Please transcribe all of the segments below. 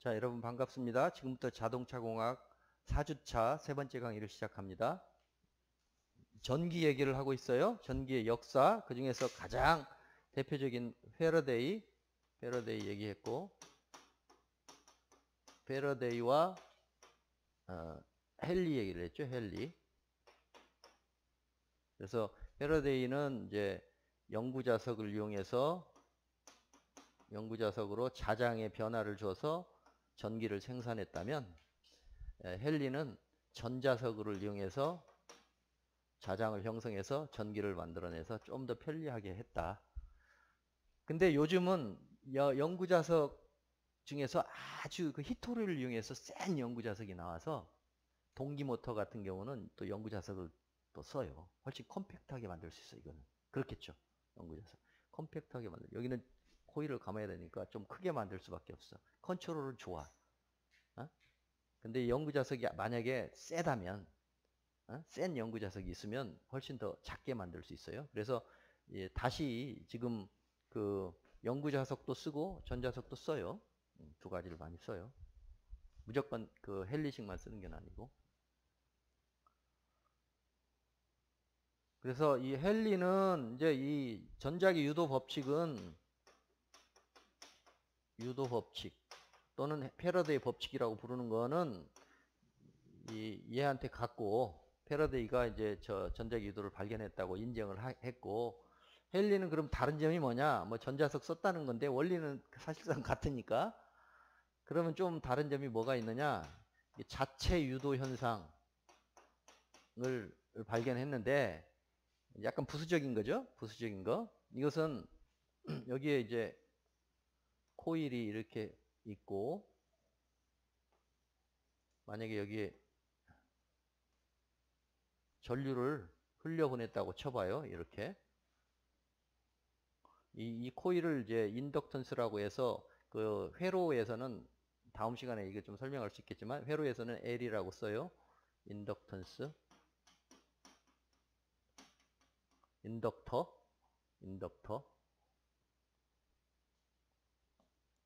자, 여러분 반갑습니다. 지금부터 자동차공학 4주차 세 번째 강의를 시작합니다. 전기 얘기를 하고 있어요. 전기의 역사, 그 중에서 가장 대표적인 패러데이 얘기했고, 패러데이와 헨리 얘기를 했죠. 헨리. 그래서 패러데이는 이제 영구자석을 이용해서 영구자석으로 자장의 변화를 줘서 전기를 생산했다면, 헨리는 전자석을 이용해서 자장을 형성해서 전기를 만들어내서 좀 더 편리하게 했다. 근데 요즘은 영구자석 중에서 아주 그 히토리를 이용해서 센 영구자석이 나와서 동기모터 같은 경우는 또 영구자석을 또 써요. 훨씬 컴팩트하게 만들 수 있어요. 이거는 그렇겠죠. 영구자석 컴팩트하게 만들. 여기는 코일을 감아야 되니까 좀 크게 만들 수밖에 없어. 컨트롤은 좋아. 어? 근데 영구자석이 만약에 세다면, 센 영구자석이 있으면 훨씬 더 작게 만들 수 있어요. 그래서 다시 지금 그 영구자석도 쓰고 전자석도 써요. 두 가지를 많이 써요. 무조건 그 헨리식만 쓰는 게 아니고. 그래서 이 헨리는 이제 이 전자기 유도 법칙은 유도 법칙 또는 패러데이 법칙이라고 부르는 거는 얘한테 갖고 패러데이가 이제 저 전자기 유도를 발견했다고 인정을 했고, 헨리는 그럼 다른 점이 뭐냐? 뭐 전자석 썼다는 건데 원리는 사실상 같으니까. 그러면 좀 다른 점이 뭐가 있느냐? 자체 유도 현상을 발견했는데 약간 부수적인 거죠? 부수적인 거. 이것은 여기에 이제 코일이 이렇게 있고, 만약에 여기에 전류를 흘려보냈다고 쳐봐요. 이렇게. 이 코일을 이제 인덕턴스라고 해서 그 회로에서는 다음 시간에 이게 좀 설명할 수 있겠지만 회로에서는 L이라고 써요. 인덕턴스, 인덕터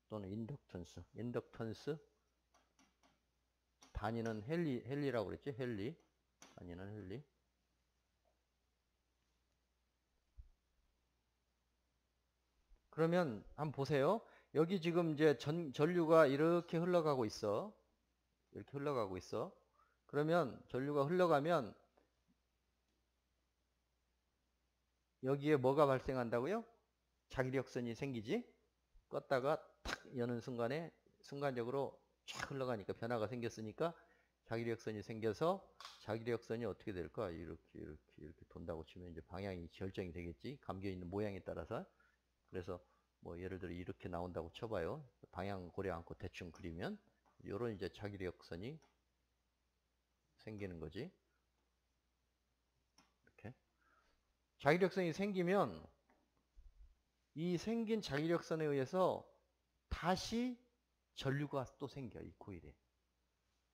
또는 인덕턴스 단위는 헨리라고 그랬죠. 헨리 단위는 헨리. 그러면 한번 보세요. 여기 지금 이제 전류가 이렇게 흘러가고 있어. 이렇게 흘러가고 있어. 그러면 전류가 흘러가면 여기에 뭐가 발생한다고요? 자기력선이 생기지? 껐다가 탁 여는 순간에 순간적으로 쫙 흘러가니까 변화가 생겼으니까 자기력선이 생겨서 자기력선이 어떻게 될까? 이렇게 돈다고 치면 이제 방향이 결정이 되겠지. 감겨 있는 모양에 따라서. 그래서 뭐 예를 들어 이렇게 나온다고 쳐봐요. 방향 고려 않고 대충 그리면 이런 이제 자기력선이 생기는 거지. 이렇게 자기력선이 생기면 이 생긴 자기력선에 의해서 다시 전류가 또 생겨. 이 코일에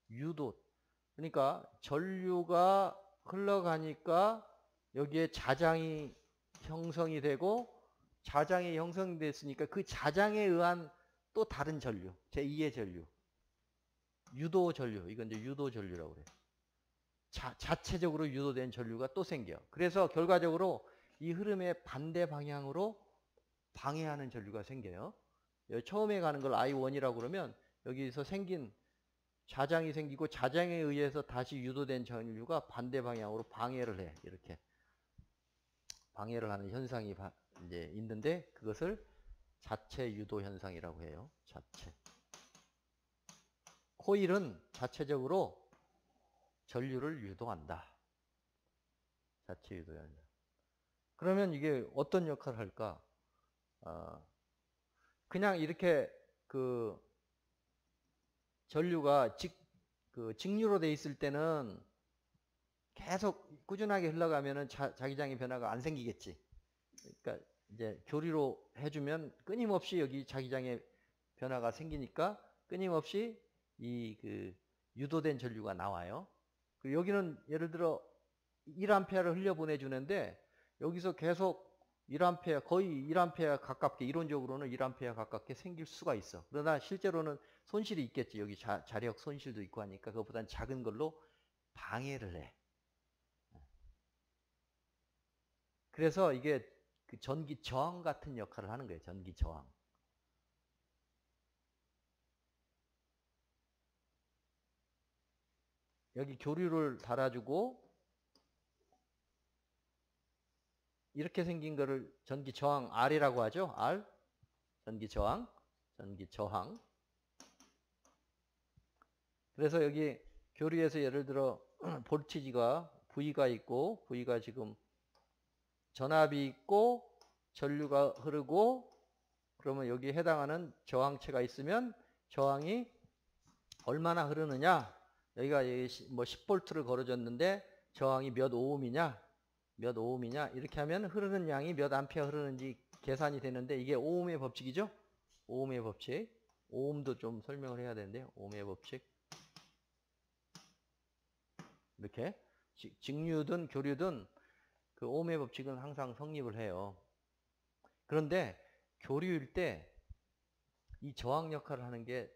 유도. 그러니까 전류가 흘러가니까 여기에 자장이 형성이 되고, 자장이 형성됐으니까 그 자장에 의한 또 다른 전류, 제2의 전류, 유도 전류. 이건 이제 유도 전류라고 그래요. 자체적으로 유도된 전류가 또 생겨. 그래서 결과적으로 이 흐름의 반대 방향으로 방해하는 전류가 생겨요. 여기 처음에 가는 걸 I1이라고 그러면 여기서 생긴 자장이 생기고 자장에 의해서 다시 유도된 전류가 반대 방향으로 방해를 해. 이렇게 방해를 하는 현상이 이제 있는데 그것을 자체 유도 현상이라고 해요. 자체. 코일은 자체적으로 전류를 유도한다. 자체 유도 현상. 그러면 이게 어떤 역할을 할까? 그냥 이렇게 그 전류가 직류로 돼 있을 때는 계속 꾸준하게 흘러가면은 자기장의 변화가 안 생기겠지. 그러니까 이제 교리로 해주면 끊임없이 여기 자기장의 변화가 생기니까 끊임없이 이 그 유도된 전류가 나와요. 그리고 여기는 예를 들어 1A를 흘려보내주는데 여기서 계속 1A 거의 1A 가깝게 이론적으로는 1A 가깝게 생길 수가 있어. 그러나 실제로는 손실이 있겠지. 여기 자력 손실도 있고 하니까 그것보다는 작은 걸로 방해를 해. 그래서 이게 그 전기 저항 같은 역할을 하는 거예요. 전기 저항. 여기 교류를 달아주고 이렇게 생긴 거를 전기 저항 R이라고 하죠. R. 전기 저항. 전기 저항. 그래서 여기 교류에서 예를 들어 볼티지가 V가 있고 V가 지금 전압이 있고 전류가 흐르고 그러면 여기에 해당하는 저항체가 있으면 저항이 얼마나 흐르느냐 여기가 뭐 10V를 걸어줬는데 저항이 몇 오음이냐 몇 오음이냐 이렇게 하면 흐르는 양이 몇 암페어 흐르는지 계산이 되는데 이게 오음의 법칙이죠. 오음의 법칙. 오음도 좀 설명을 해야 되는데 오음의 법칙 이렇게 직류든 교류든 그 오음의 법칙은 항상 성립을 해요. 그런데 교류일 때 이 저항 역할을 하는 게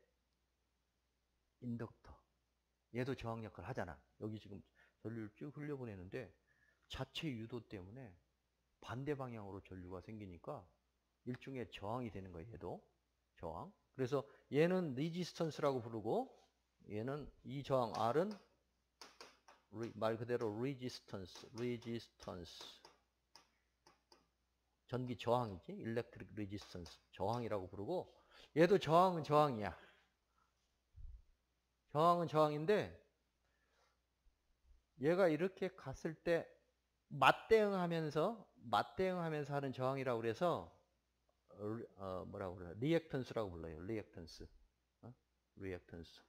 인덕터. 얘도 저항 역할을 하잖아. 여기 지금 전류를 쭉 흘려보내는데 자체 유도 때문에 반대 방향으로 전류가 생기니까 일종의 저항이 되는 거예요. 얘도 저항. 그래서 얘는 레지스턴스라고 부르고 얘는 이 저항 R은 말 그대로 레지스턴스 전기 저항이지. 일렉트릭 레지스턴스 저항이라고 부르고 얘도 저항은 저항이야. 저항은 저항인데 얘가 이렇게 갔을 때 맞대응하면서 하는 저항이라고 그래서 뭐라고 그래요? 리액턴스라고 불러요. 리액턴스. 리액턴스.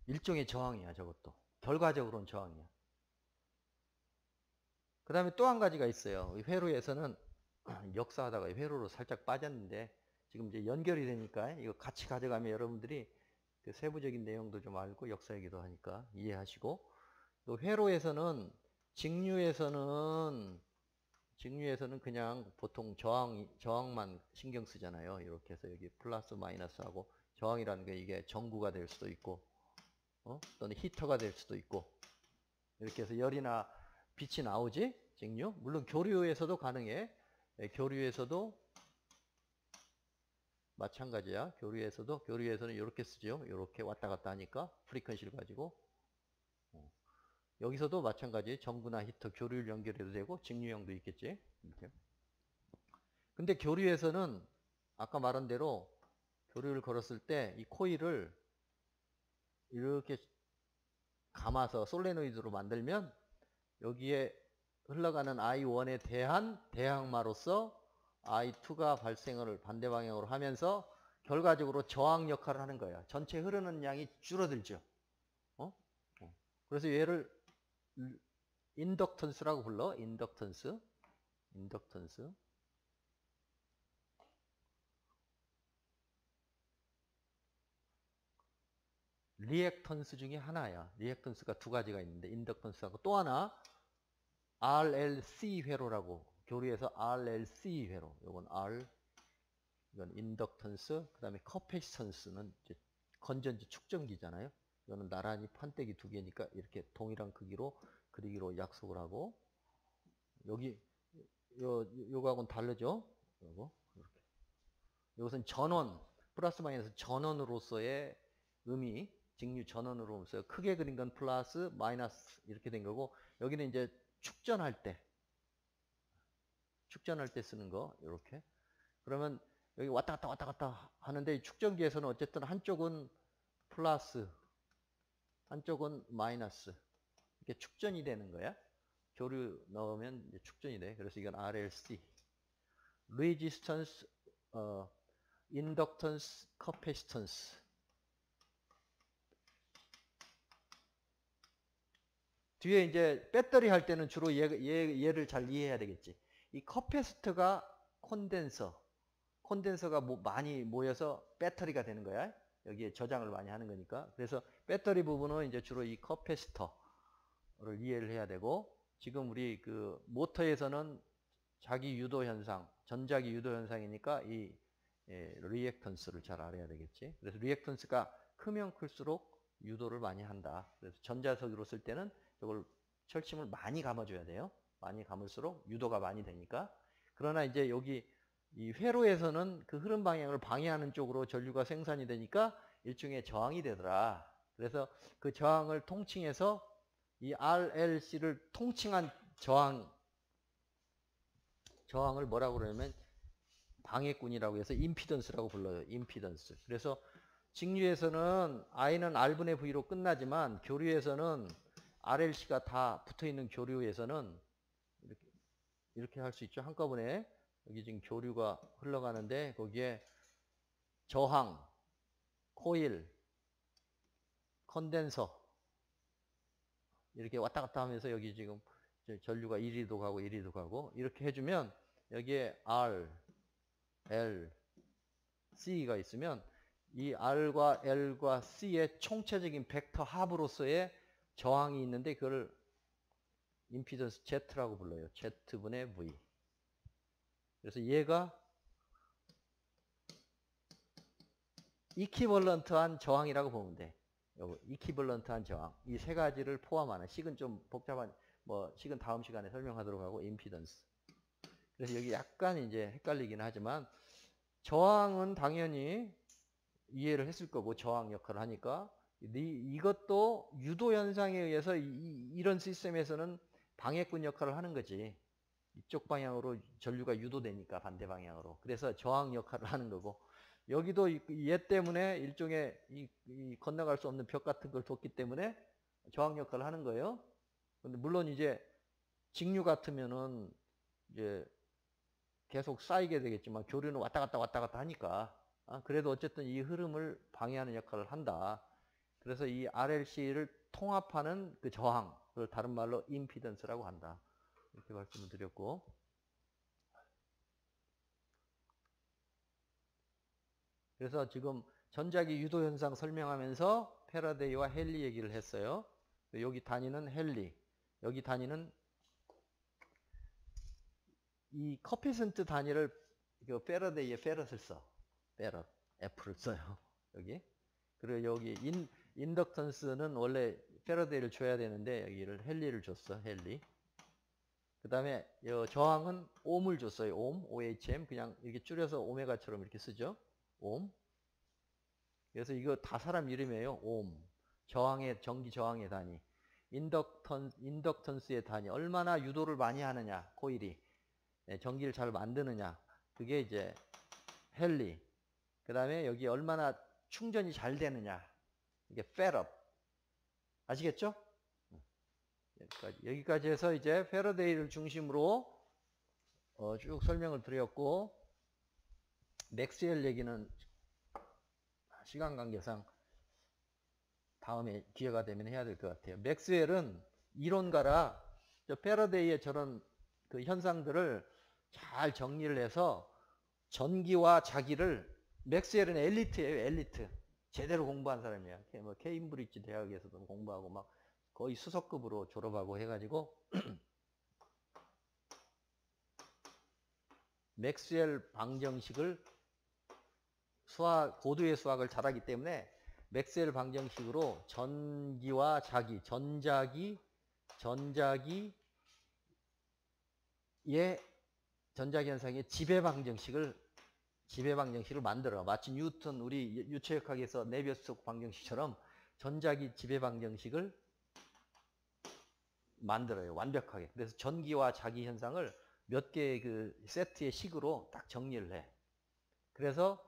일종의 저항이야, 저것도. 결과적으로는 저항이야. 그 다음에 또 한 가지가 있어요. 회로에서는 역사하다가 회로로 살짝 빠졌는데 지금 이제 연결이 되니까 이거 같이 가져가면 여러분들이 그 세부적인 내용도 좀 알고 역사이기도 하니까 이해하시고 또 회로에서는 직류에서는 그냥 보통 저항만 신경 쓰잖아요. 이렇게 해서 여기 플러스 마이너스하고 저항이라는 게 이게 전구가 될 수도 있고 또는 히터가 될 수도 있고 이렇게 해서 열이나 빛이 나오지 직류. 물론 교류에서도 가능해. 교류에서도 마찬가지야. 교류에서는 이렇게 쓰죠. 이렇게 왔다 갔다 하니까 프리퀀시를 가지고 여기서도 마찬가지 전구나 히터 교류를 연결해도 되고 직류형도 있겠지. 이렇게. 근데 교류에서는 아까 말한 대로 교류를 걸었을 때 이 코일을 이렇게 감아서 솔레노이드로 만들면 여기에 흘러가는 I1에 대한 대항마로서 I2가 발생을 반대 방향으로 하면서 결과적으로 저항 역할을 하는 거야. 전체 흐르는 양이 줄어들죠. 그래서 얘를 인덕턴스라고 불러. 인덕턴스. 리액턴스 중에 하나야. 리액턴스가 두 가지가 있는데 인덕턴스하고 또 하나 RLC 회로라고 교류에서 RLC 회로. 이건 인덕턴스. 그 다음에 커패시턴스는 이제 건전지 축전기잖아요. 이거는 나란히 판때기 두 개니까 이렇게 동일한 크기로 그리기로 약속을 하고 여기 요거하고는 다르죠. 요거 이렇게. 이것은 전원 플러스 마이너스 전원으로서의 의미 직류 전원으로서 크게 그린 건 플러스 마이너스 이렇게 된 거고 여기는 이제 축전할 때 쓰는 거 이렇게. 그러면 여기 왔다 갔다 하는데 축전기에서는 어쨌든 한쪽은 플러스 한쪽은 마이너스 이렇게 축전이 되는 거야. 교류 넣으면 이제 축전이 돼. 그래서 이건 RLC Resistance, Inductance, Capacitance. 뒤에 이제 배터리 할 때는 주로 얘를 잘 이해해야 되겠지. 이 커패시터가 콘덴서가 많이 모여서 배터리가 되는 거야. 여기에 저장을 많이 하는 거니까. 그래서 배터리 부분은 이제 주로 이 커패시터를 이해를 해야 되고, 지금 우리 그 모터에서는 자기 유도 현상, 전자기 유도 현상이니까 이 리액턴스를 잘 알아야 되겠지. 그래서 리액턴스가 크면 클수록 유도를 많이 한다. 그래서 전자석으로 쓸 때는 이걸 철심을 많이 감아줘야 돼요. 많이 감을수록 유도가 많이 되니까. 그러나 이제 여기 이 회로에서는 그 흐름 방향을 방해하는 쪽으로 전류가 생산이 되니까 일종의 저항이 되더라. 그래서 그 저항을 통칭해서 이 RLC를 통칭한 저항을 뭐라고 그러냐면 방해꾼이라고 해서 임피던스라고 불러요. 임피던스. 그래서 직류에서는 I는 R분의 V로 끝나지만 교류에서는 RLC가 다 붙어있는 교류에서는 이렇게 할 수 있죠. 한꺼번에 여기 지금 교류가 흘러가는데 거기에 저항, 코일, 컨덴서 이렇게 왔다 갔다 하면서 여기 지금 전류가 이리도 가고 이리도 가고 이렇게 해주면 여기에 R, L, C가 있으면 이 R과 L과 C의 총체적인 벡터 합으로서의 저항이 있는데 그걸 임피던스 Z라고 불러요. Z분의 V. 그래서 얘가 이퀴벌런트한 저항이라고 보면 돼. 이퀴벌런트한 저항. 이 세 가지를 포함하는, 식은 좀 복잡한, 식은 다음 시간에 설명하도록 하고, 임피던스. 그래서 여기 약간 이제 헷갈리긴 하지만, 저항은 당연히 이해를 했을 거고, 저항 역할을 하니까, 이것도 유도 현상에 의해서 이런 시스템에서는 방해꾼 역할을 하는 거지. 이쪽 방향으로 전류가 유도되니까 반대 방향으로. 그래서 저항 역할을 하는 거고, 여기도 얘 때문에 일종의 이 건너갈 수 없는 벽 같은 걸 뒀기 때문에 저항 역할을 하는 거예요. 근데 물론 이제 직류 같으면은 이제 계속 쌓이게 되겠지만 교류는 왔다 갔다 하니까 그래도 어쨌든 이 흐름을 방해하는 역할을 한다. 그래서 이 RLC를 통합하는 그 저항, 그걸 다른 말로 임피던스라고 한다. 이렇게 말씀을 드렸고, 그래서 지금 전자기 유도 현상 설명하면서 패러데이와 헨리 얘기를 했어요. 여기 단위는 헨리, 여기 단위는 이 커피센트 단위를 그 패러데이에 페럿을 써. 페럿, F를 써요. 여기. 그리고 여기 인덕턴스는 원래 패러데이를 줘야 되는데 여기를 헨리를 줬어. 헨리. 그 다음에 저항은 옴을 줬어요. 옴, OHM. 그냥 이렇게 줄여서 오메가처럼 이렇게 쓰죠. 옴. 그래서 이거 다 사람 이름이에요. 옴. 저항의, 전기 저항의 단위. 인덕턴스의 단위. 얼마나 유도를 많이 하느냐, 코일이. 전기를 잘 만드느냐. 그게 이제 헨리. 그 다음에 여기 얼마나 충전이 잘 되느냐. 이게 페럿. 아시겠죠? 여기까지 해서 이제 패러데이를 중심으로 쭉 설명을 드렸고, 맥스웰 얘기는 시간 관계상 다음에 기회가 되면 해야 될 것 같아요. 맥스웰은 이론가라 패러데이의 저런 그 현상들을 잘 정리를 해서 전기와 자기를, 맥스웰은 엘리트예요. 엘리트. 제대로 공부한 사람이야. 뭐 케임브리지 대학에서도 공부하고 막 거의 수석급으로 졸업하고 해가지고 맥스웰 방정식을 고도의 수학을 잘하기 때문에 맥스웰 방정식으로 전기와 자기, 전자기의 전자기 현상의 지배 방정식을 만들어. 마치 뉴턴 우리 유체역학에서 네비우스 방정식처럼 전자기 지배 방정식을 만들어요. 완벽하게. 그래서 전기와 자기 현상을 몇 개의 그 세트의 식으로 딱 정리를 해. 그래서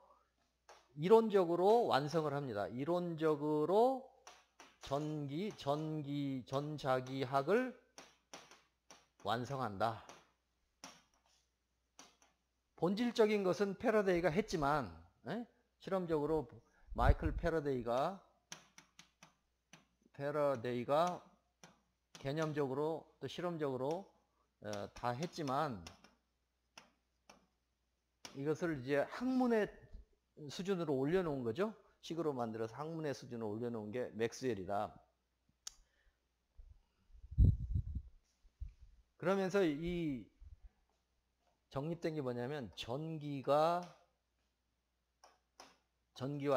이론적으로 완성을 합니다. 이론적으로 전자기학을 완성한다. 본질적인 것은 패러데이가 했지만, 실험적으로 마이클 패러데이가 개념적으로 또 실험적으로 다 했지만, 이것을 이제 학문의 수준으로 올려놓은 거죠. 식으로 만들어서 학문의 수준을 올려놓은 게 맥스웰이다. 그러면서 이 정립된 게 뭐냐면 전기와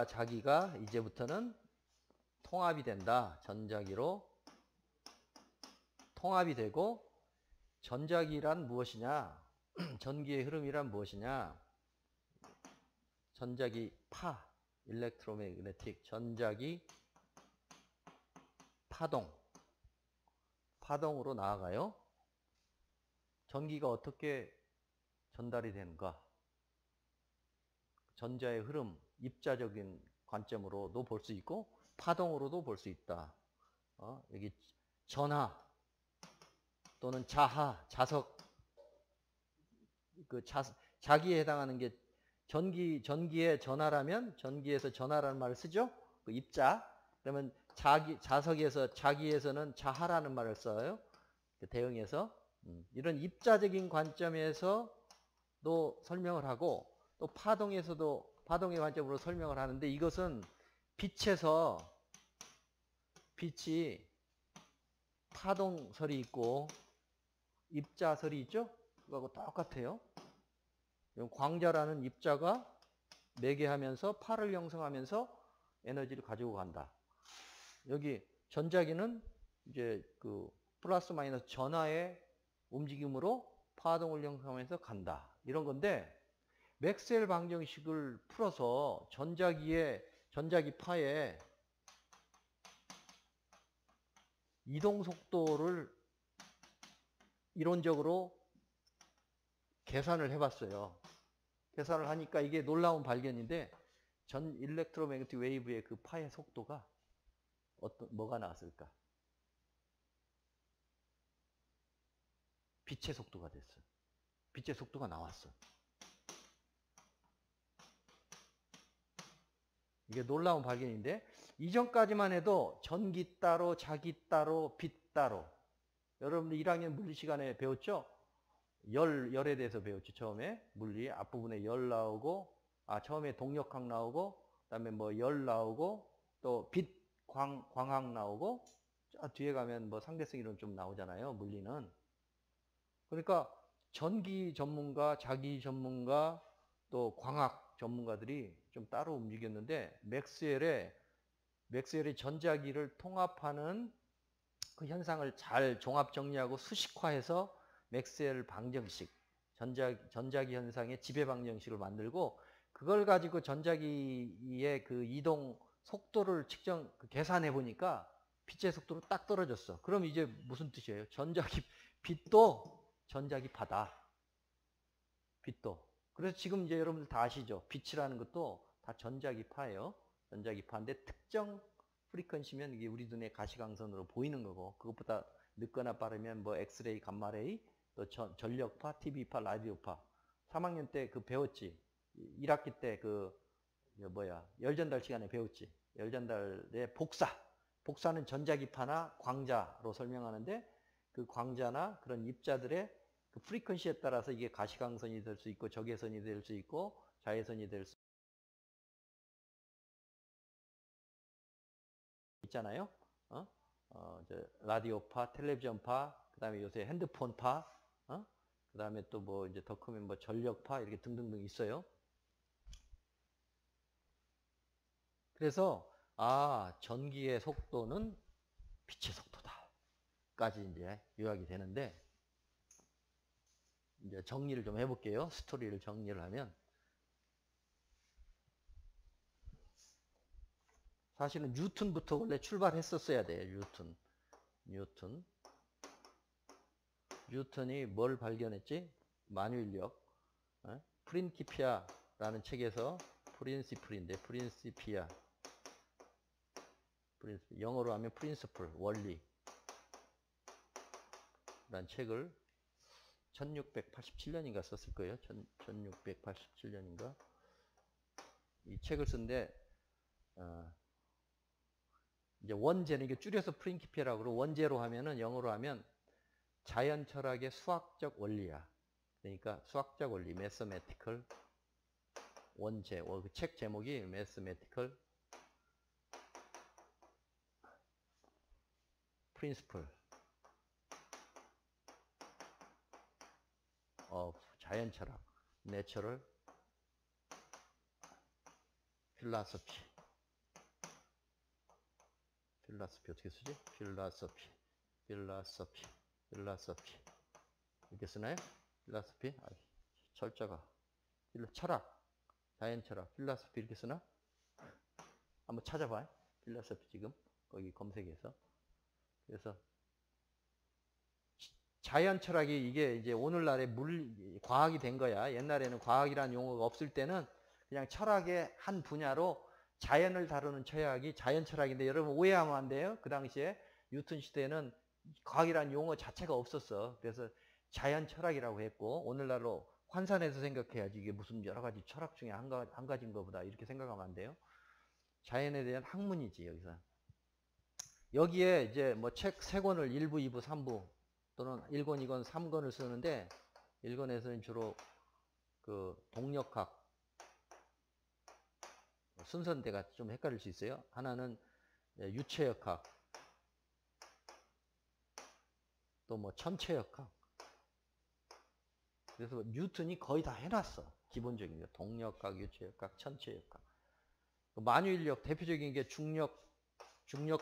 자기가 이제부터는 통합이 된다. 전자기로 통합이 되고, 전자기란 무엇이냐? 전기의 흐름이란 무엇이냐? 전자기 파, 일렉트로매그네틱, 전자기 파동으로 나아가요. 전기가 어떻게 전달이 되는가? 전자의 흐름, 입자적인 관점으로도 볼 수 있고 파동으로도 볼 수 있다. 여기 전하 또는 자석, 자기에 해당하는 게 전기의 전하라면 전기에서 전하라는 말을 쓰죠. 그 입자. 그러면 자기에서는 자하라는 말을 써요. 대응해서 이런 입자적인 관점에서도 설명을 하고, 또 파동의 관점으로 설명을 하는데, 이것은 빛이 파동설이 있고 입자설이 있죠? 그거하고 똑같아요. 광자라는 입자가 매개하면서 파를 형성하면서 에너지를 가지고 간다. 여기 전자기는 이제 그 플러스 마이너스 전하의 움직임으로 파동을 형성하면서 간다. 이런 건데, 맥스웰 방정식을 풀어서 전자기 파의 이동 속도를 이론적으로 계산을 해봤어요. 계산을 하니까 이게 놀라운 발견인데, 전 일렉트로매그네틱 웨이브의 그 파의 속도가 뭐가 나왔을까? 빛의 속도가 됐어. 빛의 속도가 나왔어. 이게 놀라운 발견인데, 이전까지만 해도 전기 따로, 자기 따로, 빛 따로. 여러분들 1학년 물리 시간에 배웠죠? 열에 대해서 배웠죠. 처음에 물리 앞부분에 열 나오고, 처음에 동력학 나오고, 그다음에 뭐 열 나오고, 또 빛, 광학 나오고, 뒤에 가면 뭐 상대성 이론 좀 나오잖아요. 물리는. 그러니까 전기 전문가, 자기 전문가, 또 광학 전문가들이 좀 따로 움직였는데, 맥스웰의 전자기를 통합하는 그 현상을 잘 종합 정리하고 수식화해서 맥스웰 방정식, 전자기 현상의 지배 방정식을 만들고, 그걸 가지고 전자기의 그 이동 속도를 계산해 보니까 빛의 속도로 딱 떨어졌어. 그럼 이제 무슨 뜻이에요? 빛도 전자기파다. 빛도. 그래서 지금 이제 여러분들 다 아시죠? 빛이라는 것도 다 전자기파예요. 전자기파인데 특정 프리퀀시면 이게 우리 눈에 가시광선으로 보이는 거고, 그것보다 늦거나 빠르면 뭐 엑스레이, 감마레이, 또 전력파, TV파, 라디오파. 3학년 때 그 배웠지. 1학기 때 열전달 시간에 배웠지. 열전달의 복사는 전자기파나 광자로 설명하는데, 그 광자나 그런 입자들의 그 프리퀀시에 따라서 이게 가시광선이 될 수 있고, 적외선이 될 수 있고, 자외선이 될 수 있잖아요. 라디오파, 텔레비전파, 그 다음에 요새 핸드폰파, 그 다음에 또 뭐 이제 더 크면 뭐 전력파, 이렇게 등등등 있어요. 그래서 전기의 속도는 빛의 속도다까지 이제 요약이 되는데, 이제 정리를 좀 해볼게요. 스토리를 정리를 하면, 사실은 뉴턴부터 원래 출발했었어야 돼요. 뉴턴이 뭘 발견했지? 만유인력. 프린키피아라는 책에서 프린시피아. 영어로 하면 프린시플, 원리. 라는 책을 1687년인가 썼을 거예요. 1687년인가. 이 책을 쓴데, 이제 원제는 이게 줄여서 프린키피아라고 그러고, 원제로 하면은 영어로 하면 자연 철학의 수학적 원리야. 그러니까 수학적 원리, 매스매티컬 원제. 그 책 제목이 매스매티컬 principle of 자연 철학, natural philosophy. philosophy 어떻게 쓰지? philosophy 이렇게 쓰나요? philosophy? 철자가 철학, 자연 철학, philosophy 이렇게 쓰나? 한번 찾아봐요. philosophy 지금 거기 검색해서. 그래서 자연 철학이 이게 이제 오늘날의 과학이 된 거야. 옛날에는 과학이라는 용어가 없을 때는 그냥 철학의 한 분야로 자연을 다루는 철학이 자연 철학인데, 여러분 오해하면 안 돼요. 그 당시에 뉴턴 시대에는 과학이라는 용어 자체가 없었어. 그래서 자연 철학이라고 했고, 오늘날로 환산해서 생각해야지 이게 무슨 여러 가지 철학 중에 한 가지인 것보다 이렇게 생각하면 안 돼요. 자연에 대한 학문이지. 여기서 여기에 이제 뭐 책 3권을 1부, 2부, 3부 또는 1권, 2권, 3권을 쓰는데, 1권에서는 주로 그 동력학 순서대가 좀 헷갈릴 수 있어요. 하나는 유체역학, 또 뭐 천체역학. 그래서 뉴턴이 거의 다 해놨어. 기본적인 거. 동력학, 유체역학, 천체역학. 만유인력 대표적인 게 중력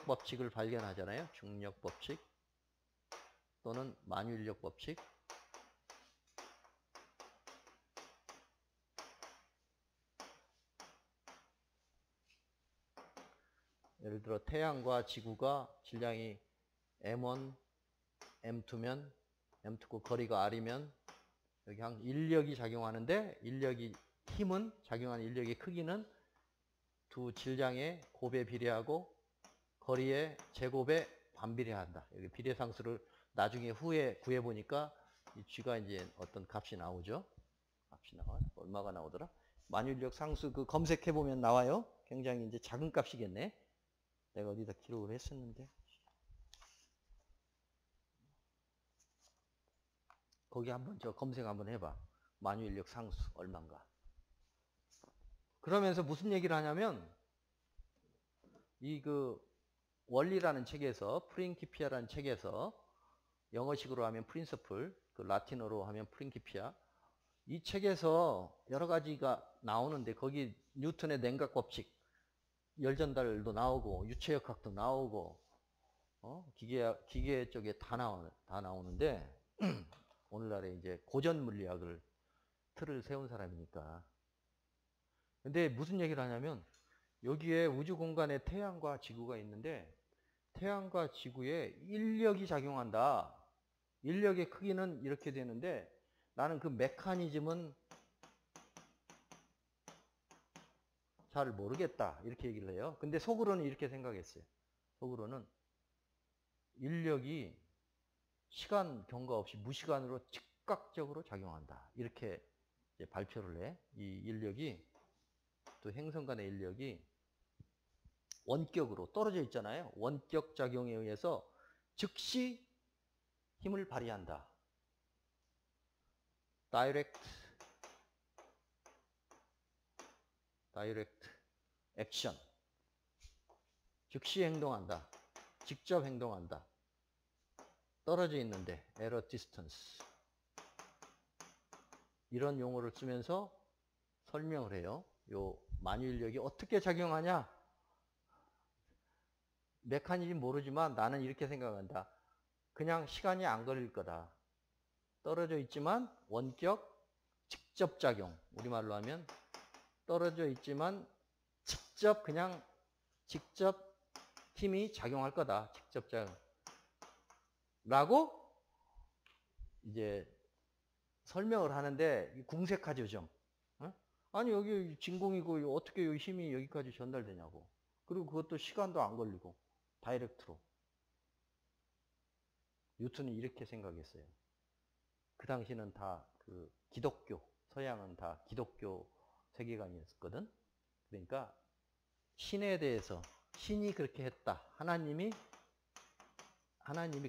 법칙을 발견하잖아요. 중력 법칙 또는 만유인력 법칙. 예를 들어 태양과 지구가 질량이 m1, m2면, m2고 거리가 r이면 여기 한 인력이 작용하는데, 힘은 작용하는 인력의 크기는 두 질량의 곱에 비례하고 거리의 제곱에 반비례한다. 여기 비례상수를 나중에 후에 구해보니까 이 G가 이제 어떤 값이 나오죠. 값이 나와요. 얼마가 나오더라? 만유인력 상수 그 검색해보면 나와요. 굉장히 이제 작은 값이겠네. 내가 어디다 기록을 했었는데. 거기 한번 검색 한번 해봐. 만유인력 상수 얼마인가. 그러면서 무슨 얘기를 하냐면, 이 원리라는 책에서, 프린키피아라는 책에서, 영어식으로 하면 프린서플, 그 라틴어로 하면 프린키피아. 이 책에서 여러 가지가 나오는데, 거기 뉴턴의 냉각 법칙, 열전달도 나오고, 유체역학도 나오고, 기계 쪽에 다 나오는데, 오늘날에 이제 고전 물리학을 틀을 세운 사람이니까. 근데 무슨 얘기를 하냐면, 여기에 우주 공간에 태양과 지구가 있는데, 태양과 지구에 인력이 작용한다. 인력의 크기는 이렇게 되는데, 나는 그 메커니즘은 잘 모르겠다. 이렇게 얘기를 해요. 근데 속으로는 이렇게 생각했어요. 속으로는 인력이 시간 경과 없이 무시간으로 즉각적으로 작용한다. 이렇게 이제 발표를 해. 이 인력이, 또 행성 간의 인력이 원격으로 떨어져 있잖아요. 원격 작용에 의해서 즉시 힘을 발휘한다. Direct action. 즉시 행동한다. 직접 행동한다. 떨어져 있는데, at a distance. 이런 용어를 쓰면서 설명을 해요. 요 만유인력이 어떻게 작용하냐? 메커니즘 모르지만 나는 이렇게 생각한다. 그냥 시간이 안 걸릴 거다. 떨어져 있지만 원격 직접 작용. 우리말로 하면 떨어져 있지만 직접 힘이 작용할 거다. 직접 작용. 라고 이제 설명을 하는데 궁색하죠, 좀. 어? 아니, 여기 진공이고 어떻게 여기 힘이 여기까지 전달되냐고. 그리고 그것도 시간도 안 걸리고 다이렉트로. 뉴턴이 이렇게 생각했어요. 그 당시는 다 기독교, 서양은 다 기독교 세계관이었거든. 그러니까 신에 대해서 신이 그렇게 했다. 하나님이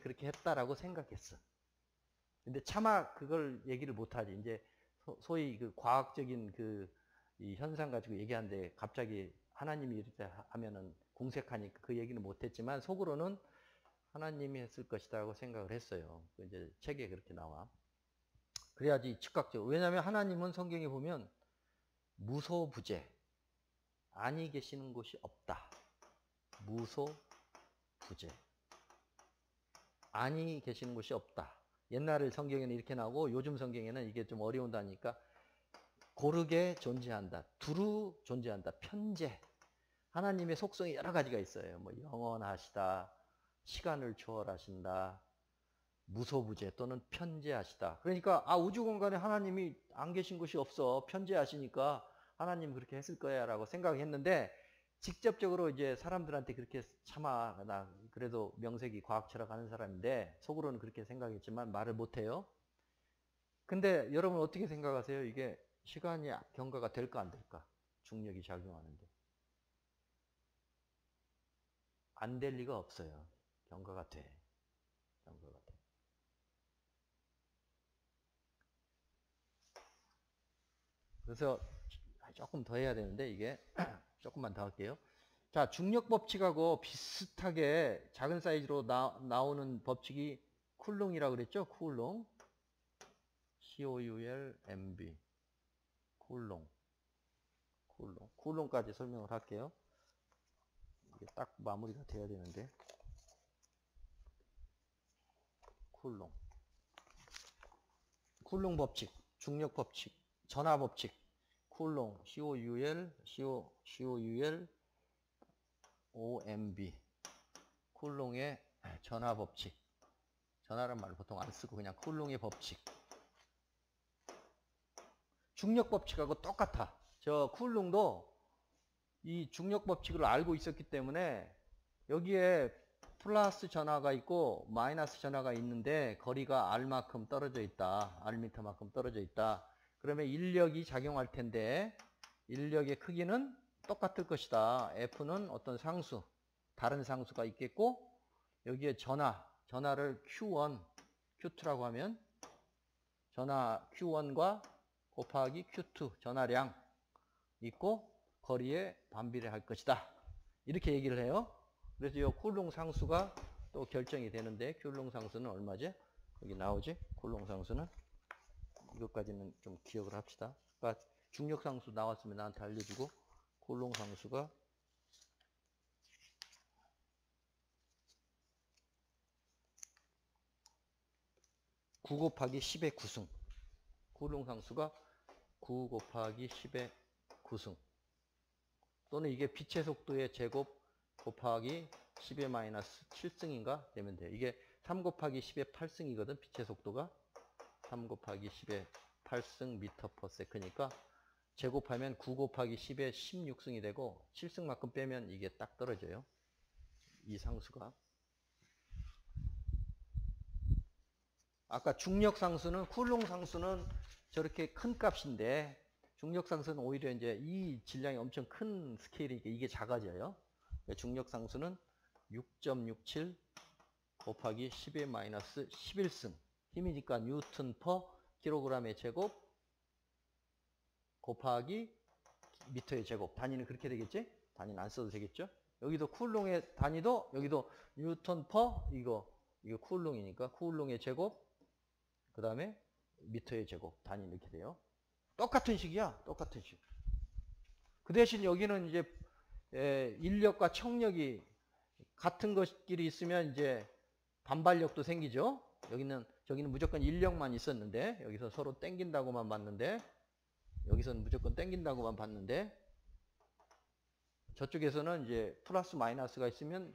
그렇게 했다라고 생각했어. 근데 차마 그걸 얘기를 못하지. 이제 소위 그 과학적인 이 현상 가지고 얘기하는데 갑자기 하나님이 이렇게 하면은 궁색하니까 그 얘기는 못했지만, 속으로는 하나님이 했을 것이라고 생각을 했어요. 이제 책에 그렇게 나와. 그래야지 즉각적으로. 왜냐하면 하나님은 성경에 보면 무소부재, 아니 계시는 곳이 없다. 무소부재, 아니 계시는 곳이 없다. 옛날 성경에는 이렇게 나오고 요즘 성경에는 이게 좀 어려운다니까 고르게 존재한다. 두루 존재한다. 편재. 하나님의 속성이 여러 가지가 있어요. 뭐 영원하시다, 시간을 초월하신다, 무소부재 또는 편재하시다. 그러니까 우주 공간에 하나님이 안 계신 곳이 없어. 편재하시니까 하나님 그렇게 했을 거야 라고 생각했는데 직접적으로 이제 사람들한테 그렇게 차마 나 그래도 명색이 과학 철학 하는 사람인데 속으로는 그렇게 생각했지만 말을 못해요. 근데 여러분 어떻게 생각하세요? 이게 시간이 경과가 될까 안 될까? 중력이 작용하는데. 안 될 리가 없어요. 경과가 돼. 경과가 돼. 그래서 조금 더 해야 되는데 이게 조금만 더 할게요. 자, 중력 법칙하고 비슷하게 작은 사이즈로 나오는 법칙이 쿨롱이라고 그랬죠? 쿨롱. COULMB. 쿨롱. 쿨롱. 쿨롱까지 설명을 할게요. 이게 딱 마무리가 돼야 되는데. 쿨롱. 쿨롱 법칙, 중력 법칙, 전하 법칙. 쿨롱, COUL, 쿨롱의 전하 법칙. 전하란 말을 보통 안 쓰고 그냥 쿨롱의 법칙. 중력 법칙하고 똑같아. 저 쿨롱도 이 중력 법칙을 알고 있었기 때문에 여기에 플러스 전하가 있고 마이너스 전하가 있는데 거리가 R만큼 떨어져 있다. R미터만큼 떨어져 있다. 그러면 인력이 작용할 텐데 인력의 크기는 똑같을 것이다. F는 어떤 상수, 다른 상수가 있겠고 여기에 전하를 Q1, Q2라고 하면 전하 Q1과 곱하기 Q2 전하량 있고 거리에 반비례할 것이다. 이렇게 얘기를 해요. 그래서 이 쿨롱 상수가 또 결정이 되는데 쿨롱 상수는 얼마지? 여기 나오지? 쿨롱 상수는 이것까지는 좀 기억을 합시다. 그러니까 중력 상수 나왔으면 나한테 알려주고 쿨롱 상수가 9 곱하기 10의 9승. 쿨롱 상수가 9 곱하기 10의 9승. 또는 이게 빛의 속도의 제곱 곱하기 10의 마이너스 7승인가 되면 돼요. 이게 3 곱하기 10의 8승이거든. 빛의 속도가 3 곱하기 10의 8승 미터 퍼 세크니까 제곱하면 9 곱하기 10의 16승이 되고 7승만큼 빼면 이게 딱 떨어져요. 이 상수가. 아까 중력 상수는 쿨롱 상수는 저렇게 큰 값인데 중력 상수는 오히려 이제 이 질량이 엄청 큰 스케일이니까 이게 작아져요. 중력 상수는 6.67 곱하기 10의 마이너스 11승. 힘이니까 뉴턴 퍼 킬로그램의 제곱 곱하기 미터의 제곱. 단위는 그렇게 되겠지? 단위는 안 써도 되겠죠? 여기도 쿨롱의 단위도 여기도 뉴턴 퍼 이거 쿨롱이니까 쿨롱의 제곱 그 다음에 미터의 제곱 단위 이렇게 돼요. 똑같은 식이야. 똑같은 식. 그 대신 여기는 이제 인력과 청력이 같은 것끼리 있으면 이제 반발력도 생기죠. 저기는 무조건 인력만 있었는데 여기서 서로 땡긴다고만 봤는데 여기서는 무조건 땡긴다고만 봤는데 저쪽에서는 이제 플러스 마이너스가 있으면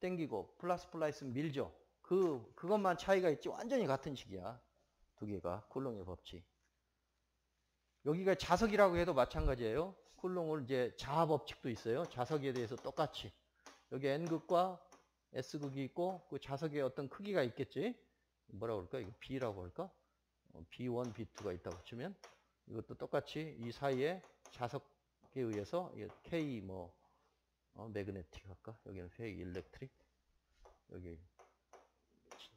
땡기고 플러스 있으면 밀죠. 그것만 차이가 있지 완전히 같은 식이야. 두 개가 쿨롱의 법칙. 여기가 자석이라고 해도 마찬가지예요. 쿨롱을 이제 자하 법칙도 있어요. 자석에 대해서 똑같이. 여기 N극과 S극이 있고 그 자석의 어떤 크기가 있겠지. 뭐라고 그럴까? 이거 B라고 할까? B1, B2가 있다고 치면 이것도 똑같이 이 사이에 자석에 의해서 K 매그네틱 할까? 여기는 회의 일렉트릭. 여기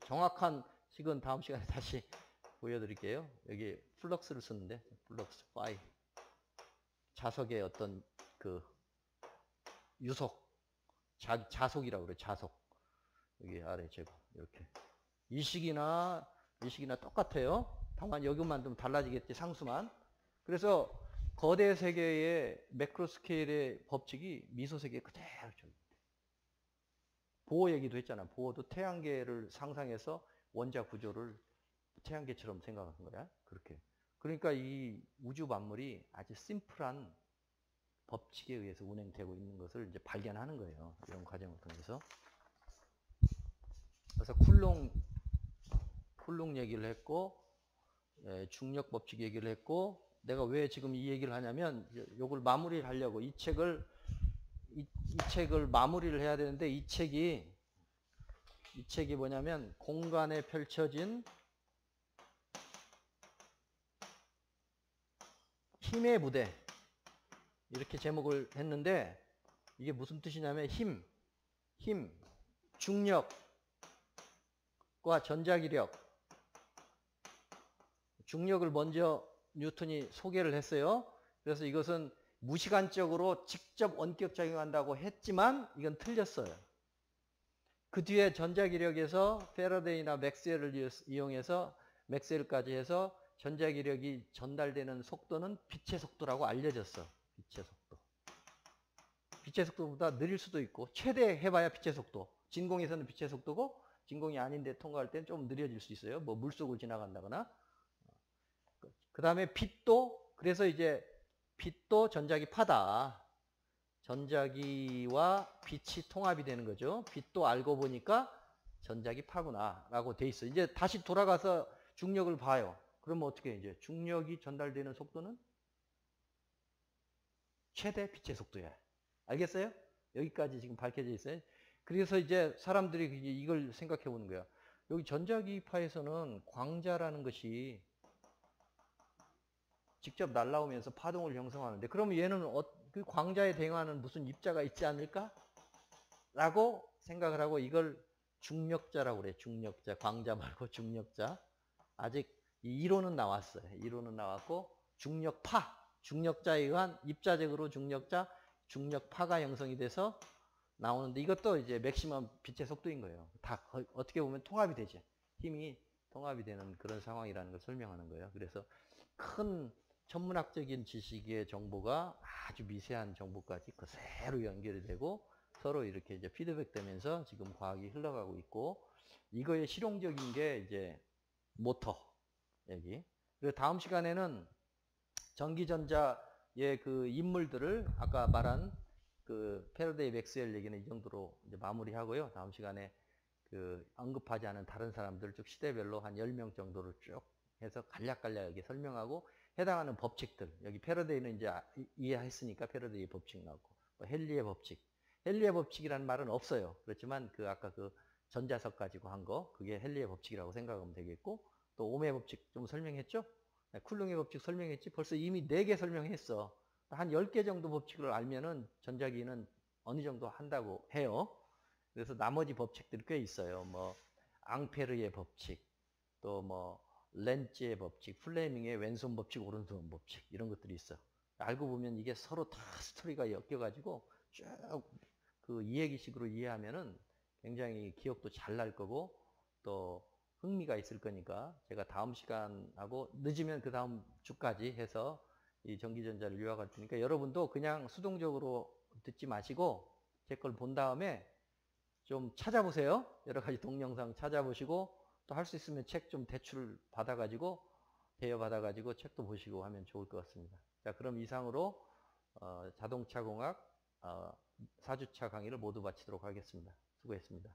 정확한 식은 다음 시간에 다시 보여드릴게요. 여기 플럭스를 쓰는데 플럭스 파이 자석의 어떤 그 유속 자속이라고 그래. 자속 여기 아래 제곱 이렇게. 이 식이나 똑같아요. 다만 여기만 좀 달라지겠지, 상수만. 그래서 거대 세계의 매크로 스케일의 법칙이 미소 세계에 그대로 적용돼. 보호 얘기도 했잖아. 보호도 태양계를 상상해서 원자 구조를 태양계처럼 생각한 거야. 그렇게. 그러니까 이 우주 만물이 아주 심플한 법칙에 의해서 운행되고 있는 것을 이제 발견하는 거예요. 이런 과정을 통해서. 그래서 쿨롱 얘기를 했고, 중력 법칙 얘기를 했고, 내가 왜 지금 이 얘기를 하냐면, 요걸 마무리를 하려고 이 책을 마무리를 해야 되는데, 이 책이 뭐냐면, 공간에 펼쳐진 힘의 무대. 이렇게 제목을 했는데, 이게 무슨 뜻이냐면, 힘, 중력과 전자기력. 중력을 먼저 뉴턴이 소개를 했어요. 그래서 이것은 무시간적으로 직접 원격 작용한다고 했지만 이건 틀렸어요. 그 뒤에 전자기력에서 패러데이나 맥스웰을 이용해서 맥스웰까지 해서 전자기력이 전달되는 속도는 빛의 속도라고 알려졌어. 빛의 속도. 빛의 속도보다 느릴 수도 있고 최대 해봐야 빛의 속도. 진공에서는 빛의 속도고 진공이 아닌데 통과할 때는 좀 느려질 수 있어요. 뭐 물속을 지나간다거나. 그 다음에 빛도, 그래서 이제 빛도 전자기파다. 전자기와 빛이 통합이 되는 거죠. 빛도 알고 보니까 전자기파구나 라고 돼 있어. 이제 다시 돌아가서 중력을 봐요. 그러면 어떻게 이제 중력이 전달되는 속도는 최대 빛의 속도야. 알겠어요? 여기까지 지금 밝혀져 있어요. 그래서 이제 사람들이 이걸 생각해 보는 거야. 여기 전자기파에서는 광자라는 것이 직접 날아오면서 파동을 형성하는데, 그러면 얘는 그 광자에 대응하는 무슨 입자가 있지 않을까? 라고 생각을 하고 이걸 중력자라고 그래. 중력자. 광자 말고 중력자. 아직 이론은 나왔어요. 이론은 나왔고 중력파. 중력자에 의한 입자적으로 중력파가 형성이 돼서 나오는데, 이것도 이제 맥시멈 빛의 속도인 거예요. 다 어떻게 보면 통합이 되죠. 힘이 통합이 되는 그런 상황이라는 걸 설명하는 거예요. 그래서 큰 천문학적인 지식의 정보가 아주 미세한 정보까지 그대로 연결이 되고 서로 이렇게 이제 피드백 되면서 지금 과학이 흘러가고 있고, 이거의 실용적인 게 이제 모터 얘기. 그리고 다음 시간에는 전기전자의 그 인물들을 아까 말한 그 패러데이 맥스웰 얘기는 이 정도로 이제 마무리하고요. 다음 시간에 그 언급하지 않은 다른 사람들, 즉 시대별로 한 10명 정도를 쭉 해서 간략간략하게 설명하고 해당하는 법칙들, 여기 패러데이는 이제 이해했으니까 패러데이 법칙 나오고, 뭐 헨리의 법칙. 헨리의 법칙이라는 말은 없어요. 그렇지만 그 아까 그 전자석 가지고 한 거, 그게 헨리의 법칙이라고 생각하면 되겠고, 또 오음의 법칙 좀 설명했죠? 쿨롱의 법칙 설명했지? 벌써 이미 4개 설명했어. 한 10개 정도 법칙을 알면은 전자기는 어느 정도 한다고 해요. 그래서 나머지 법칙들이 꽤 있어요. 뭐 앙페르의 법칙, 또 뭐 렌츠의 법칙, 플레밍의 왼손 법칙, 오른손 법칙, 이런 것들이 있어. 알고 보면 이게 서로 다 스토리가 엮여가지고 쭉 그 이해기식으로 이해하면은 굉장히 기억도 잘 날 거고 또 흥미가 있을 거니까, 제가 다음 시간하고 늦으면 그 다음 주까지 해서 이 전기전자를 유학할 테니까 여러분도 그냥 수동적으로 듣지 마시고 제 걸 본 다음에 좀 찾아보세요. 여러 가지 동영상 찾아보시고 또 할 수 있으면 책 좀 대출 받아가지고 대여받아가지고 책도 보시고 하면 좋을 것 같습니다. 자, 그럼 이상으로 자동차공학 4주차 강의를 모두 마치도록 하겠습니다. 수고했습니다.